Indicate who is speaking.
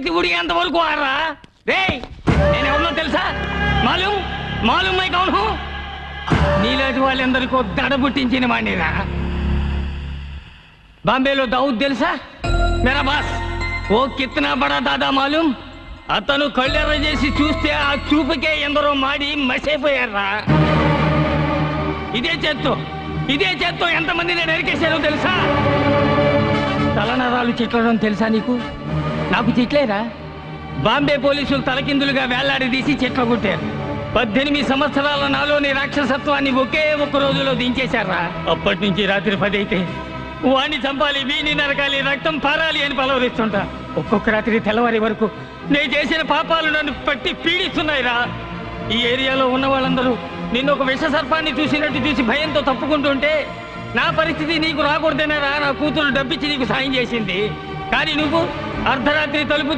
Speaker 1: శక్తి ఉడిగేంత వరకు ఆడరా రే. నేనెవరినో తెలుసా? మాలూం మాలూం మై కౌన్ హూ? నీలాంటి వాళ్ళందరికీ దడ పుట్టించిన వాడినిరా. బాంబేలో దావుద్ తెలుసా? మేరా బాస్. ఓ కిత్నా బడా దాదా మాలూం. అతను కళ్ళెర్ర చేసి చూస్తే ఆ చూపుకే ఎందరో మాడి మసైపోయారా. ఇదే చేత్తో ఎంతమందిని నరికేశారో తెలుసా? తలనరాలు చిట్లడం తెలుసా నీకు? నాకు చిట్లేరా. బాంబే పోలీసులు తలకిందులుగా వేలాడదీసి చిట్ల కొట్టారు. 18 సంవత్సరాల నాలోని రాక్షసత్వాన్ని ఒకే ఒక్క రోజులో దించేశారా. అప్పటి నుంచి రాత్రి 10 అయితే వాణ్ణి చంపాలి, వీణి నరకాలి, రక్తం పారాలి అని పలవరిస్తుంటా. ఒక్కొక్క రాత్రి తెల్లవారి వరకు నేను చేసిన పాపాలు నన్ను పట్టి పీడిస్తున్నాయిరా. ఈ ఏరియాలో ఉన్న వాళ్ళందరూ నిన్ను ఒక విష సర్పాన్ని చూసినట్టు చూసి భయంతో తప్పుకుంటుంటే నా పరిస్థితి నీకు రాకూడదేనారా. నా కూతురు డబ్బిచ్చి నీకు సాయం చేసింది. కానీ నువ్వు అర్ధరాత్రి తలుపు